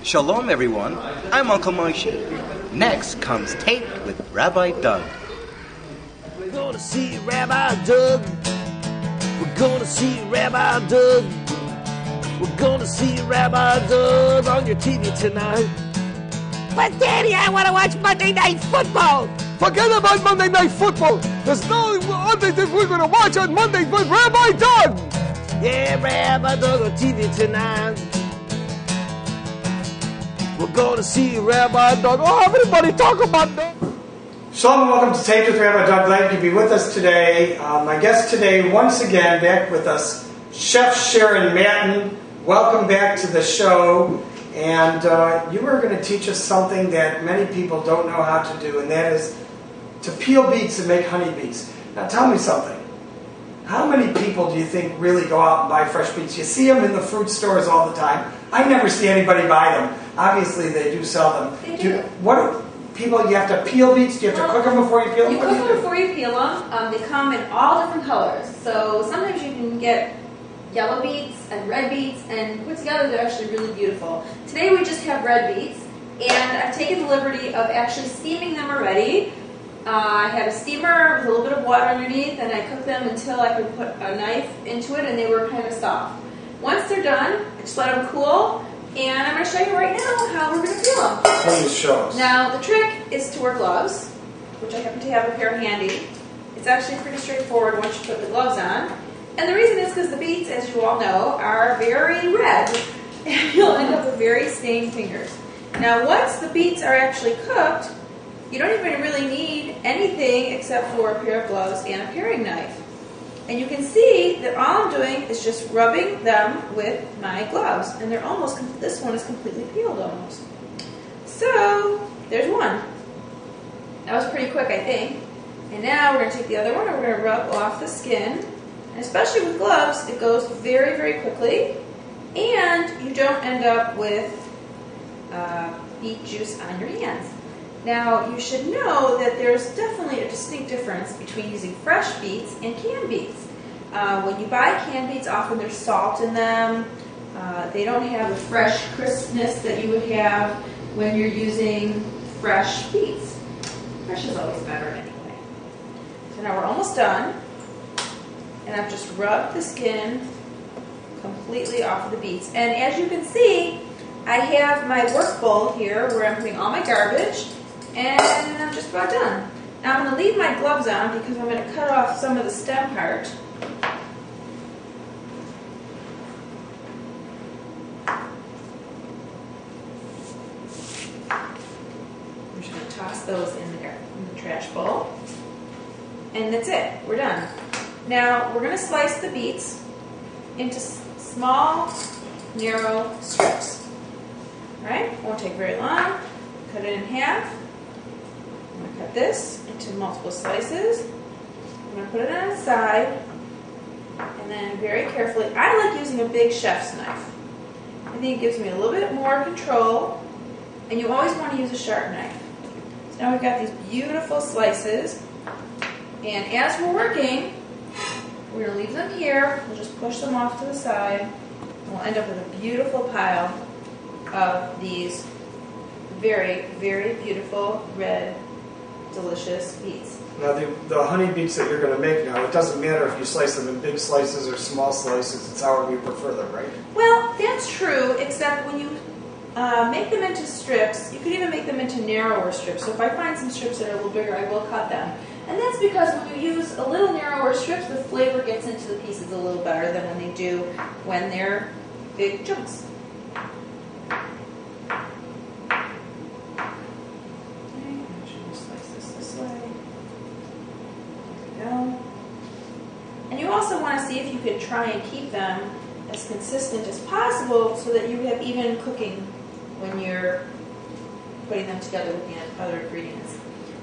Shalom, everyone. I'm Uncle Moshe. Next comes Taped with Rabbi Doug. We're gonna see Rabbi Doug. We're gonna see Rabbi Doug. We're gonna see Rabbi Doug on your TV tonight. But Daddy, I want to watch Monday Night Football. Forget about Monday Night Football. There's no other thing we're going to watch on Monday but Rabbi Doug. Yeah, Rabbi Doug on TV tonight. We're going to see Rabbi Doug. Oh, everybody talk about Doug. Shalom and welcome to Taped with Rabbi Doug. Glad to be with us today. My guest today, once again, back with us, Chef Sharon Matten. Welcome back to the show. And you are going to teach us something that many people don't know how to do, and that is to peel beets and make honey beets. Now tell me something. How many people do you think really go out and buy fresh beets? You see them in the fruit stores all the time. I never see anybody buy them. Obviously they do sell them. They do. People, you have to peel beets? Do you have to cook them before you peel them? You cook them before you peel them. They come in all different colors. So sometimes you can get yellow beets and red beets, and put together they're actually really beautiful. Today we just have red beets, and I've taken the liberty of actually steaming them already. I had a steamer with a little bit of water underneath, and I cooked them until I could put a knife into it, and they were kind of soft. Once they're done, I just let them cool, and I'm going to show you right now how we're going to peel them. Please show us. Now, the trick is to wear gloves, which I happen to have a pair handy. It's actually pretty straightforward once you put the gloves on. And the reason is because the beets, as you all know, are very red, and you'll end up with very stained fingers. Now, once the beets are actually cooked, you don't even really need anything except for a pair of gloves and a paring knife. And you can see that all I'm doing is just rubbing them with my gloves, and they're almost, this one is completely peeled almost. So, there's one. That was pretty quick, I think. And now we're going to take the other one, and we're going to rub off the skin. And especially with gloves, it goes very, very quickly, and you don't end up with beet juice on your hands. Now, you should know that there's definitely a distinct difference between using fresh beets and canned beets. When you buy canned beets, often there's salt in them. They don't have the fresh crispness that you would have when you're using fresh beets. Fresh is always better anyway. So now we're almost done. And I've just rubbed the skin completely off of the beets. And as you can see, I have my work bowl here where I'm putting all my garbage, and I'm just about done. Now I'm going to leave my gloves on because I'm going to cut off some of the stem part. I'm just going to toss those in there in the trash bowl. And that's it. We're done. Now, we're going to slice the beets into small, narrow strips. Alright? Won't take very long. Cut it in half. I'm going to cut this into multiple slices. I'm going to put it on the side. And then very carefully, I like using a big chef's knife. I think it gives me a little bit more control. And you always want to use a sharp knife. So now we've got these beautiful slices. And as we're working, we're going to leave them here. We'll just push them off to the side. And we'll end up with a beautiful pile of these very, very beautiful, red, delicious beets. Now the honey beets that you're going to make now, it doesn't matter if you slice them in big slices or small slices. It's however you prefer them, right? Well, that's true, except when you make them into strips, you could even make them into narrower strips. So if I find some strips that are a little bigger, I will cut them. And that's because when you use a little narrower strips, the flavor gets into the pieces a little better than when they do when they're big chunks. Okay, I'm just going to slice this way. There we go. And you also want to see if you could try and keep them as consistent as possible so that you have even cooking when you're putting them together with the other ingredients.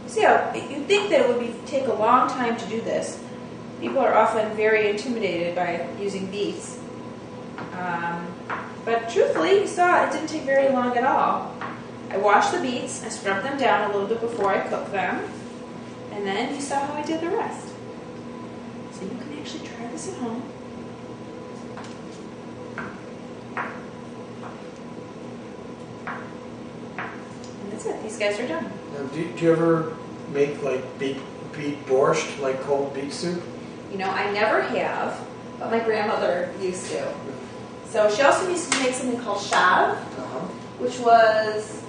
See how you'd think that it would take a long time to do this. People are often very intimidated by using beets. But truthfully, you saw it didn't take very long at all. I washed the beets, I scrubbed them down a little bit before I cooked them, and then you saw how I did the rest. So you can actually try this at home. these guys are done. Now, do you ever make like beet borscht, like cold beet soup? You know, I never have, but my grandmother used to. So she also used to make something called shav, which was...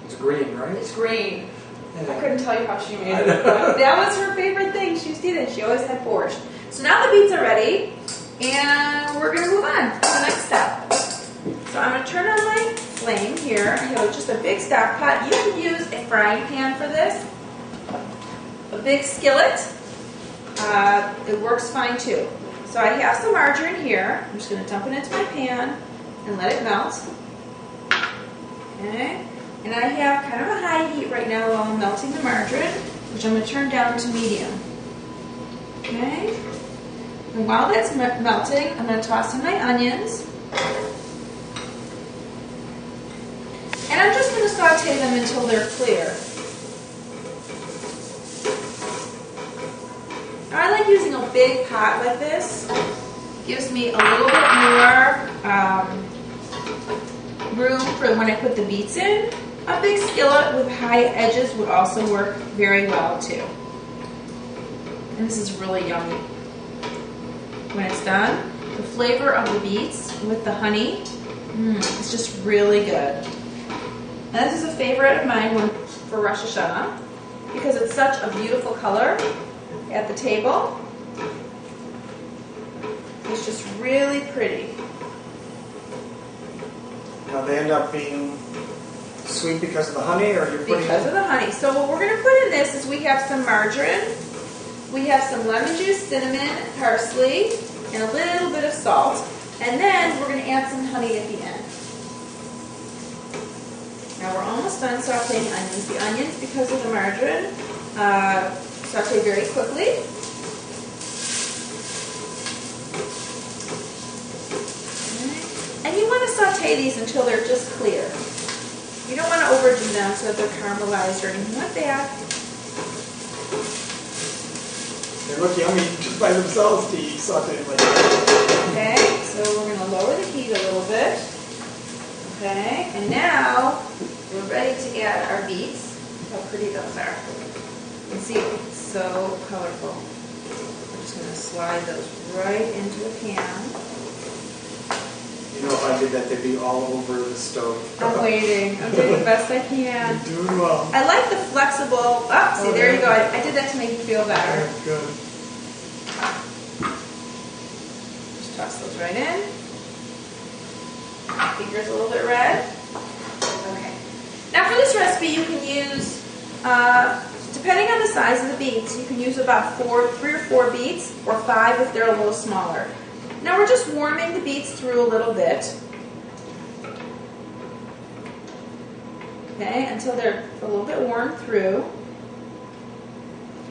It's green, right? It's green. Yeah. I couldn't tell you how she made it, but that was her favorite thing. She used to eat it. She always had borscht. So now the beets are ready, and we're going to move on to the next step. So I'm going to turn on my flame here. I have just a big stock pot. You can use a frying pan for this, a big skillet. It works fine too. So I have some margarine here. I'm just going to dump it into my pan and let it melt. Okay. And I have kind of a high heat right now while I'm melting the margarine, which I'm going to turn down to medium. Okay. And while that's melting, I'm going to toss in my onions. And I'm just going to saute them until they're clear. Now, I like using a big pot like this. It gives me a little bit more room for when I put the beets in. A big skillet with high edges would also work very well too. And this is really yummy. When it's done, the flavor of the beets with the honey, it's just really good. Now, this is a favorite of mine for Rosh Hashana because it's such a beautiful color at the table. It's just really pretty. Now they end up being sweet because of the honey, or you're putting... Because of the honey. So what we're going to put in this is we have some margarine, we have some lemon juice, cinnamon, parsley, and a little bit of salt. And then we're going to add some honey at the end. Now we're almost done sauteing onions. The onions, because of the margarine, saute very quickly. And you want to saute these until they're just clear. You don't want to overdo them so that they're caramelized or anything like that. They look yummy just by themselves to eat sauteed like that. Okay, so we're going to lower the heat a little bit. Okay, and now we're ready to add our beets. Look how pretty those are. You can see it's so colorful. We're just going to slide those right into the pan. You know, if I did that, they'd be all over the stove. I'm waiting. I'm doing the best I can. You're doing well. I like the flexible... Oh, see, there you go. I did that to make you feel better. Good. Just toss those right in. Finger's a little bit red. Okay. Now for this recipe, you can use, depending on the size of the beets, you can use about 3 or 4 beets, or 5 if they're a little smaller. Now we're just warming the beets through a little bit. Okay, until they're a little bit warm through.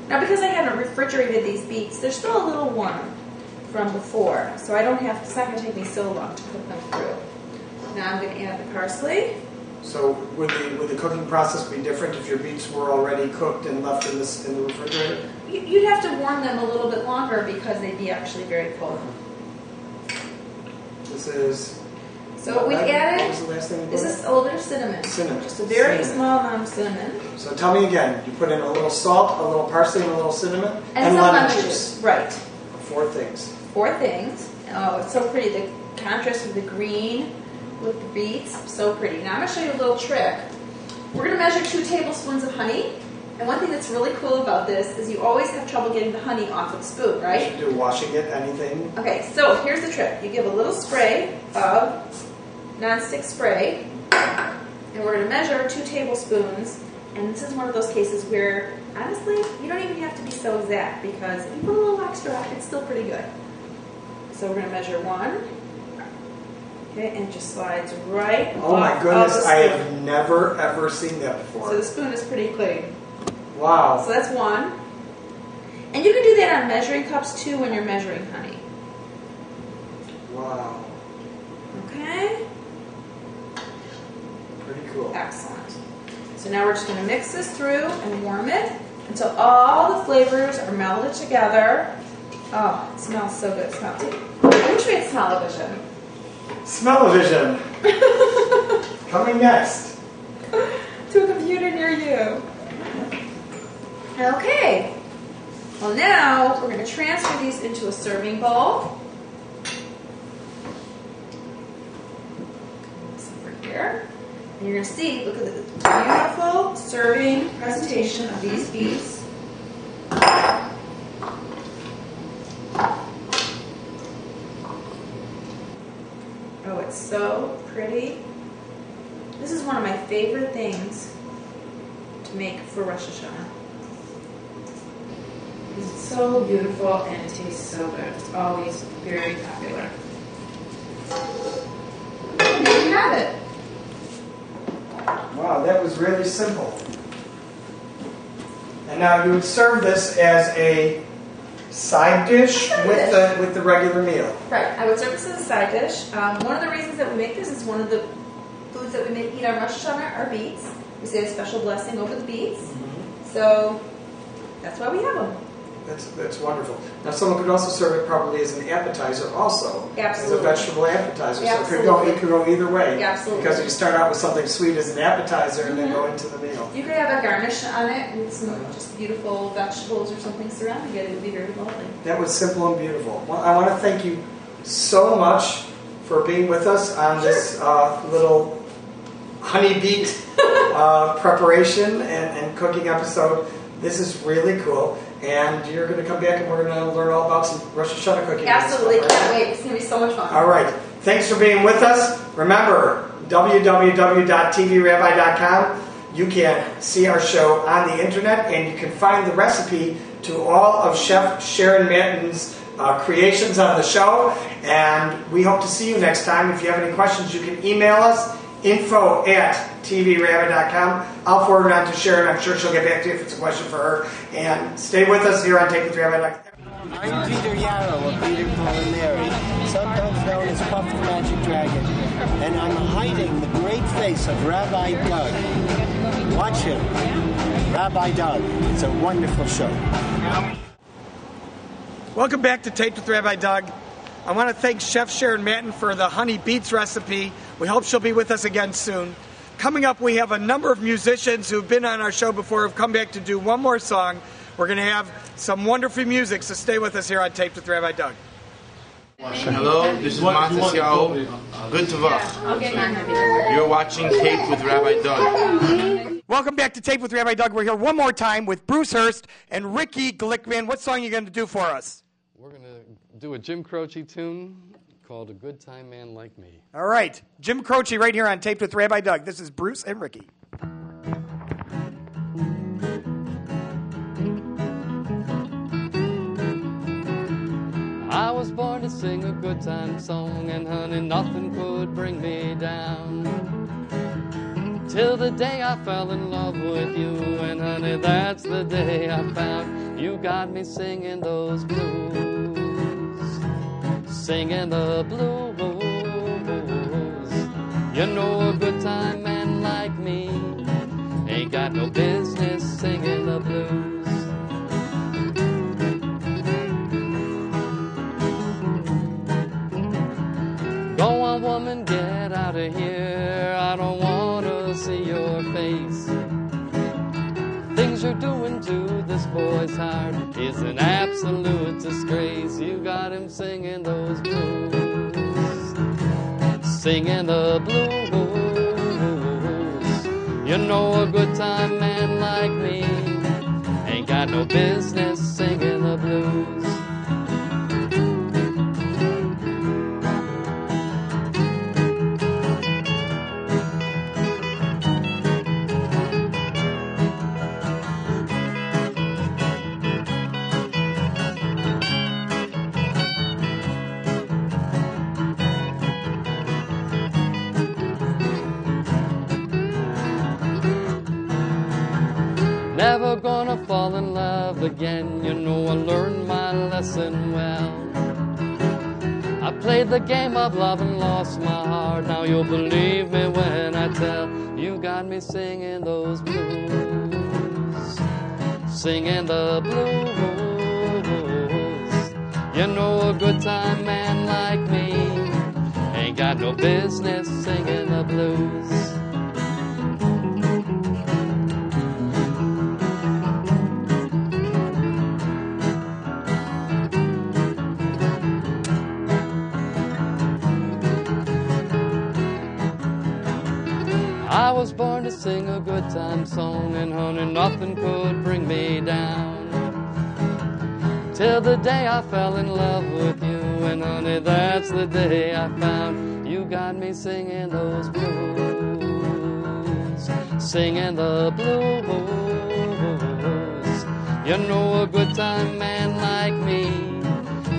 Now because I haven't refrigerated these beets, they're still a little warm from before. So I don't have, it's not going to take me so long to cook them through. Now I'm going to add the parsley. So would the cooking process be different if your beets were already cooked and left in the refrigerator? You'd have to warm them a little bit longer because they'd be actually very cold. This is... So we added, what was the last thing you this put is a little bit of cinnamon. Cinnamon. Just a very Cinnamon. small amount of cinnamon. So tell me again, you put in a little salt, a little parsley, and a little cinnamon, And some lemon juice. Right. 4 things. 4 things. Oh, it's so pretty. The contrast of the green with the beets, so pretty. Now I'm going to show you a little trick. We're going to measure 2 tablespoons of honey. And one thing that's really cool about this is you always have trouble getting the honey off of the spoon, right? You should do washing it, anything. Okay, so here's the trick. You give a little spray of nonstick spray, and we're going to measure 2 tablespoons. And this is one of those cases where, honestly, you don't even have to be so exact because if you put a little extra, it's still pretty good. So we're going to measure 1. Okay, and it just slides right Oh off my goodness, of the I spoon. have never ever seen that before. So the spoon is pretty clean. Wow. So that's 1. And you can do that on measuring cups too when you're measuring honey. Wow. Okay? Pretty cool. Excellent. So now we're just going to mix this through and warm it until all the flavors are melded together. Oh, it smells so good. Smell it. I wish we had smell-o-vision. Smell-o-vision. Coming next. Too confusing. computer near you. Okay. Well, now we're going to transfer these into a serving bowl. This over here. And you're going to see, look at the beautiful serving presentation of these beets. Oh, it's so pretty. This is one of my favorite things to make for Rosh Hashana. It's so beautiful and it tastes so good. It's always very popular. And there you have it. Wow, that was really simple. And now you would serve this as a side dish with the regular meal. Right. I would serve this as a side dish. One of the reasons that we make this is one of the foods that we eat on Rosh Hashana are beets. We say a special blessing over the beets. So that's why we have them. That's wonderful. Now someone could also serve it probably as an appetizer also. Absolutely. As a vegetable appetizer. Absolutely. So it could go either way. Absolutely. Because you start out with something sweet as an appetizer and then go into the meal. You could have a garnish on it with some just beautiful vegetables or something surrounding it. It would be very lovely. That was simple and beautiful. Well, I want to thank you so much for being with us on this little honey beet preparation and cooking episode. This is really cool. And you're going to come back and we're going to learn all about some Rosh Hashana cooking. Absolutely. Can't wait. It's going to be so much fun. All right. Thanks for being with us. Remember, www.tvrabbi.com. You can see our show on the internet and you can find the recipe to all of Chef Sharon Matten's creations on the show. And we hope to see you next time. If you have any questions, you can email us, info@tvrabbi.com. I'll forward it on to Sharon. I'm sure she'll get back to you if it's a question for her. And stay with us here on Take with Rabbi. I'm Peter Yarrow of Peter, Paul, and Mary, sometimes known as Puff the Magic Dragon, and I'm hiding the great face of Rabbi Doug. Watch him, Rabbi Doug. It's a wonderful show. Welcome back to Taped with Rabbi Doug. I want to thank Chef Sharon Matten for the honey beets recipe. We hope she'll be with us again soon. Coming up, we have a number of musicians who've been on our show before who've come back to do one more song. We're going to have some wonderful music, so stay with us here on Taped with Rabbi Doug. Hello, this is Matas Yao. Good Tavach. You're watching Taped with Rabbi Doug. Welcome back to Taped with Rabbi Doug. We're here one more time with Bruce Herst and Ricky Glickman. What song are you going to do for us? We're going to do a Jim Croce tune called A Good Time Man Like Me. All right. Jim Croce right here on Taped with Rabbi Doug. This is Bruce and Ricky. I was born to sing a good time song, and honey, nothing could bring me down. Till the day I fell in love with you, and honey, that's the day I found you got me singing those blues, singing the blues. You know a good time man like me ain't got no business singing the blues. Go on, woman, get out of here. I don't want to see your face. Things you're doing to this boy's heart is an absolute disgrace. You got him singing those blues, singing the blues. You know a good time man like me ain't got no business singing the blues. Never gonna fall in love again, you know I learned my lesson well. I played the game of love and lost my heart. Now you'll believe me when I tell you got me singing those blues, singing the blues. You know a good time man like me ain't got no business singing the blues. I was born to sing a good time song, and honey, nothing could bring me down. Till the day I fell in love with you, and honey, that's the day I found you got me singing those blues, singing the blues. You know a good time man like me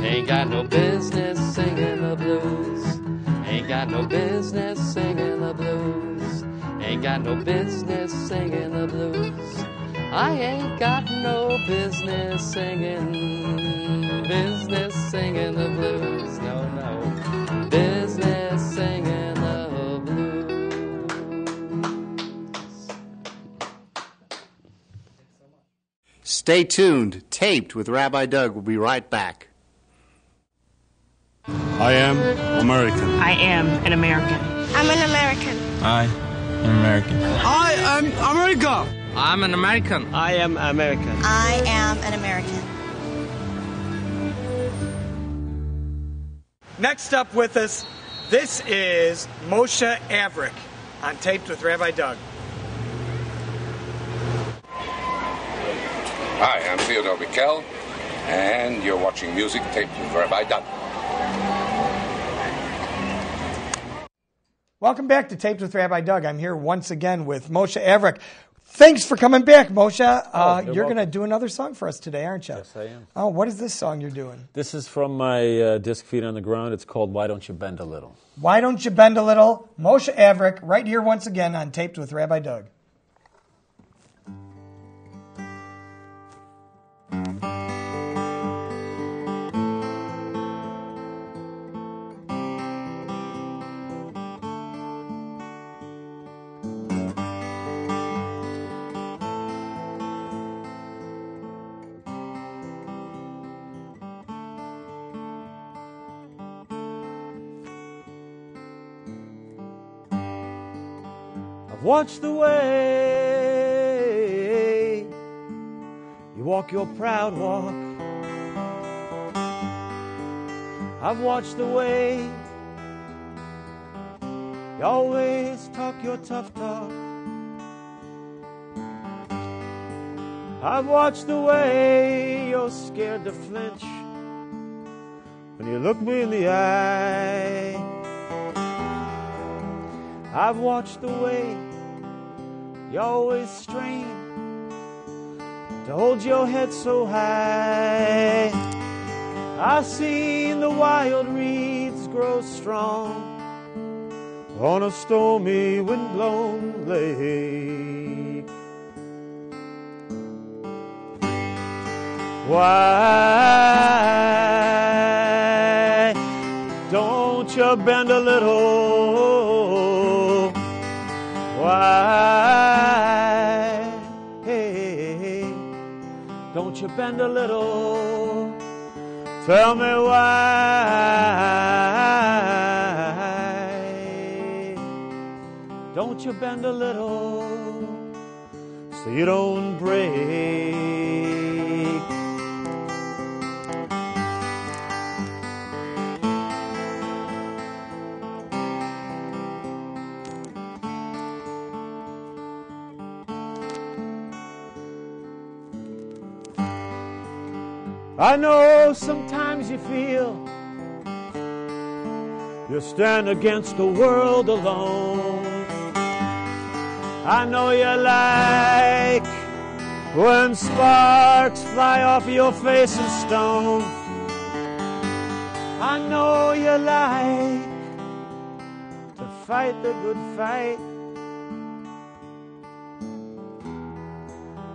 ain't got no business singing the blues, ain't got no business singing the blues, ain't got no business singing the blues. I ain't got no business singing the blues. No, no, business singing the blues. Stay tuned. Taped with Rabbi Doug. We'll be right back. I am American. I am an American. I'm an American. I am American. I am America. I'm an American. I am American. I am an American. Next up with us, this is Moshe Averick on Taped with Rabbi Doug. Hi, I'm Theodore Mikkel, and you're watching Music Taped with Rabbi Doug. Welcome back to Taped with Rabbi Doug. I'm here once again with Moshe Averick. Thanks for coming back, Moshe. You're going to do another song for us today, aren't you? Yes, I am. Oh, what is this song you're doing? This is from my disc Feet on the Ground. It's called Why Don't You Bend a Little. Why Don't You Bend a Little? Moshe Averick, right here once again on Taped with Rabbi Doug. Watch the way you walk your proud walk. I've watched the way you always talk your tough talk. I've watched the way you're scared to flinch when you look me in the eye. I've watched the way you always strain to hold your head so high. I've seen the wild reeds grow strong on a stormy, wind-blown lake. Why don't you bend a little? Why, hey, don't you bend a little? Tell me why. Don't you bend a little so you don't break? I know sometimes you feel you stand against the world alone. I know you like when sparks fly off your face of stone. I know you like to fight the good fight.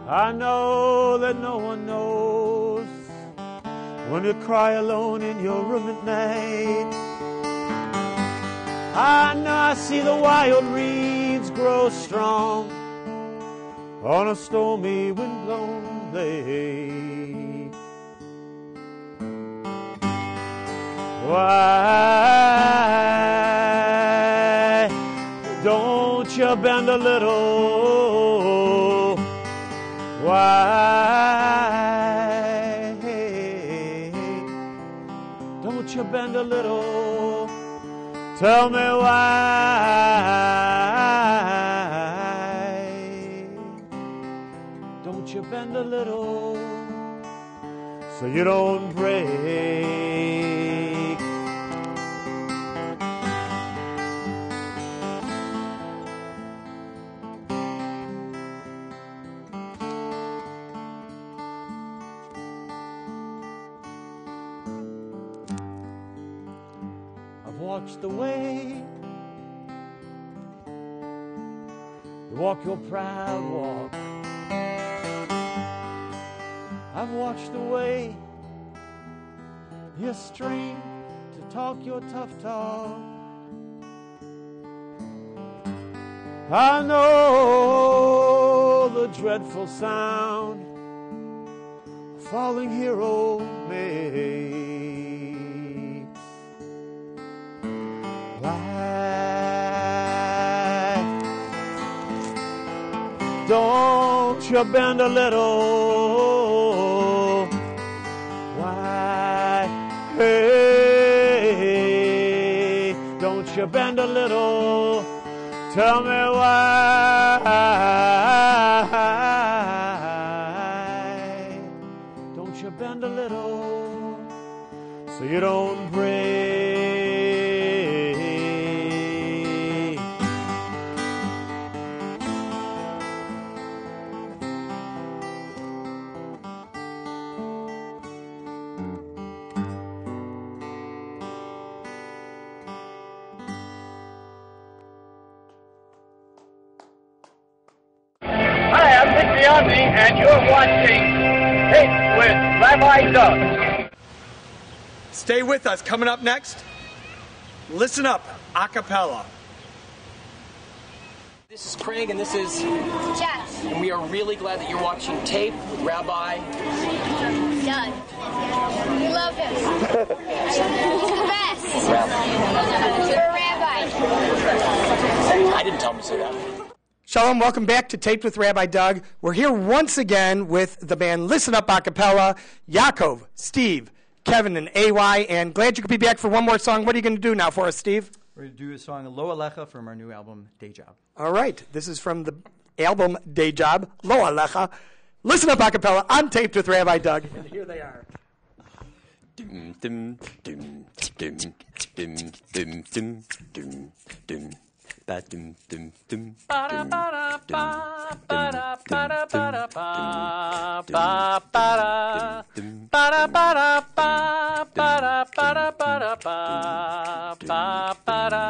I know that no one knows when you cry alone in your room at night. I know I see the wild reeds grow strong on a stormy, wind-blown lake. Why don't you bend a little? Why don't you bend a little? Tell me why. bend a little so you don't break. I've watched the way you walk your proud walk. I've watched the way you strain to talk your tough talk. I know the dreadful sound a falling hero makes. Why don't you bend a little? Why, hey, don't you bend a little? Tell me why. Don't you bend a little so you don't break? And you're watching Taped with Rabbi Doug. Stay with us. Coming up next, Listen Up, a cappella. This is Craig and this is Jeff. And we are really glad that you're watching Tape with Rabbi Doug. We love him. He's the best. You're a rabbi. I didn't tell him to say that. Shalom, welcome back to Taped with Rabbi Doug. We're here once again with the band Listen Up a cappella, Yaakov, Steve, Kevin, and AY, and glad you could be back for one more song. What are you going to do now for us, Steve? We're going to do a song, Lo Alecha, from our new album, Day Job. All right, this is from the album Day Job, Lo Alecha. Listen Up a cappella on Taped with Rabbi Doug. And here they are. Dum dum dum dum dum dum dum dum dum. Ba dum dum dum. Ba da ba da ba ba da ba da ba da ba ba ba da ba da ba da ba ba da ba da ba da ba ba ba da.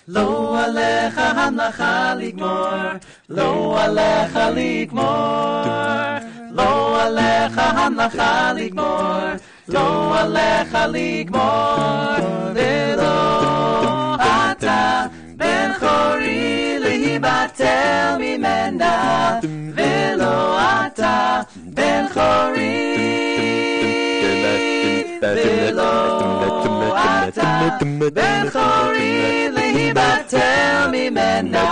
Lo alecha hanacha ligmor, lo alecha ligmor, lo alecha hanacha ligmor, lo alecha ligmor, velo ata ben chori lehibatel mimena, velo ata ben chori, velo ata ben chori lehibatel mimena,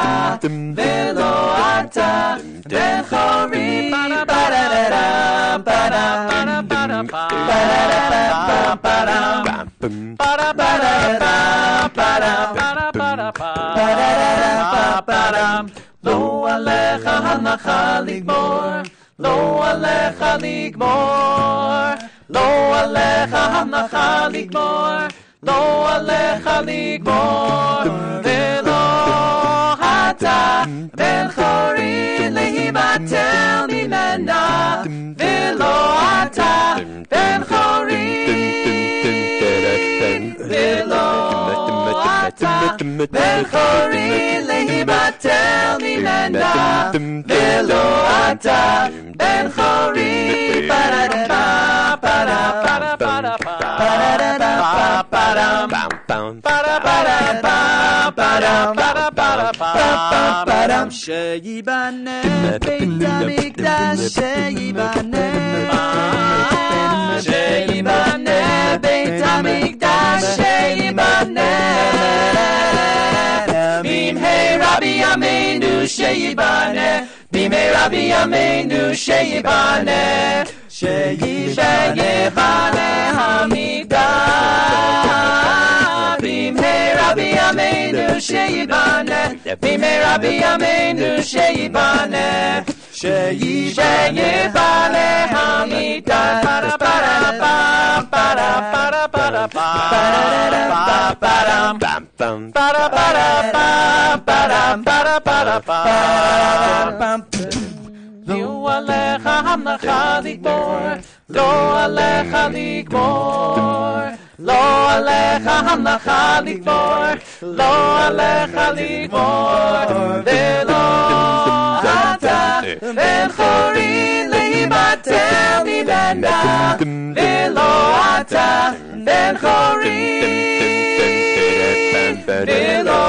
velo ata ben chori, ba-da-da-dam, ba-dam, ba-da-dam, ba-da-dam, ba-da-dam, lo alecha hanacha ligmor, lo alecha ligmor, lo alecha hanacha ligmor, lo alecha ligmor, velo hata ben chori lehibatel mimena, velo hata ben chori, velo hata ben chori lehibatel mimena, velo hata ben chori, ba-da-da-ba, ba-da-ba, ba-da-ba, ba-da-da-ba, ba-da-ba, sheyibane beit hamikdash, sheyibane, sheyibane beit hamikdash, sheyibane, bimhei Rabbi Yameinu sheyibane, bimhei Rabbi Yameinu sheyibane, sheyibane hamikdash, bimhei Rabbi Yameinu sheyibane, bimhei Rabbi Yameinu sheyibane, Sheyibane Hamida para para pa para para para pa para para para para para para Lo alecha hamnacha likbor Lo alecha likbor Lo alecha hamnacha likbor Lo alecha likbor Velo ata Ben chori leibatel mimena Velo ata Ben chori Velo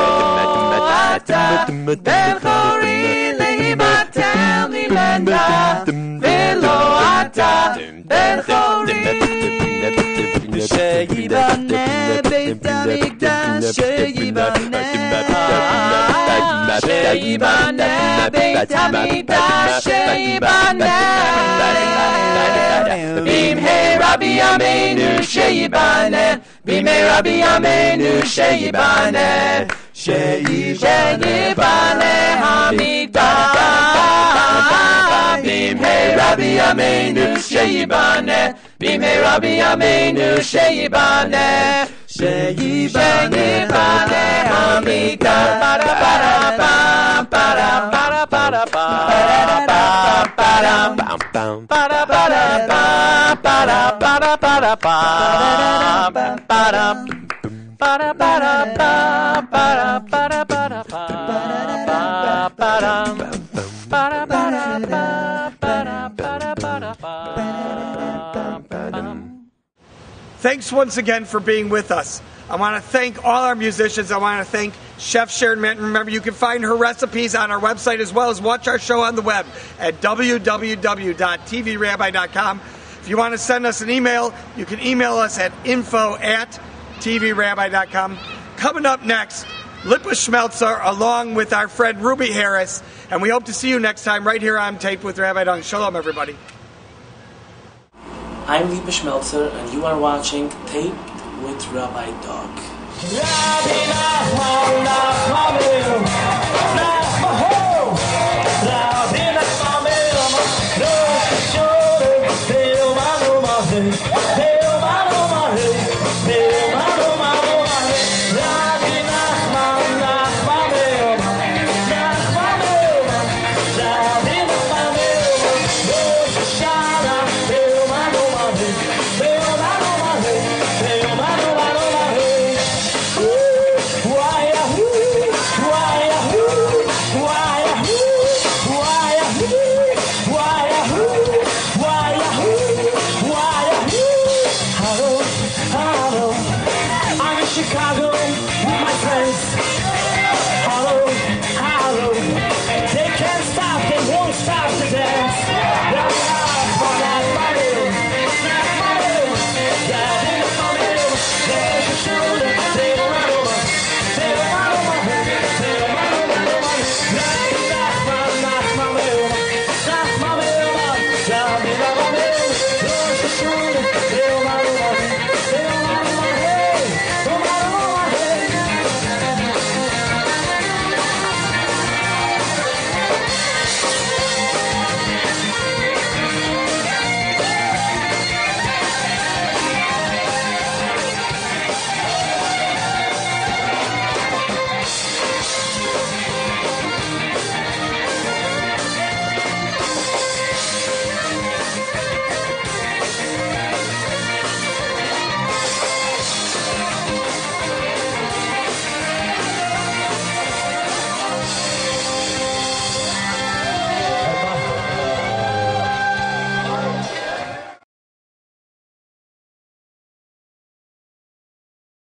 ata Ben chori leibatel mimena Velo ata Ben chori Sheyibane Beit HaMikdash Sheyibane Sheyibane Beit HaMikdash Sheyibane Bimhei Rabbi Yameinu Sheyibane Bimhei Rabbi Yameinu Sheyibane Sheyibane HaMikdash Bimhei Rabbi Yameinu Sheyibane Bimhei Rabbi Yameinu Sheyibane Sheyibane HaMikdash para para pa para para para pa para para para pa para para para pa para para para pa para para para pa para para Thanks once again for being with us. I want to thank all our musicians. I want to thank Chef Sharon Matten. Remember, you can find her recipes on our website as well as watch our show on the web at www.tvrabbi.com. If you want to send us an email, you can email us at info@tvrabbi.com. Coming up next, Lipa Schmeltzer along with our friend Ruby Harris. And we hope to see you next time right here on Tape with Rabbi Doug. Shalom, everybody. I'm Lipa Schmeltzer, and you are watching Tape with Rabbi Doug.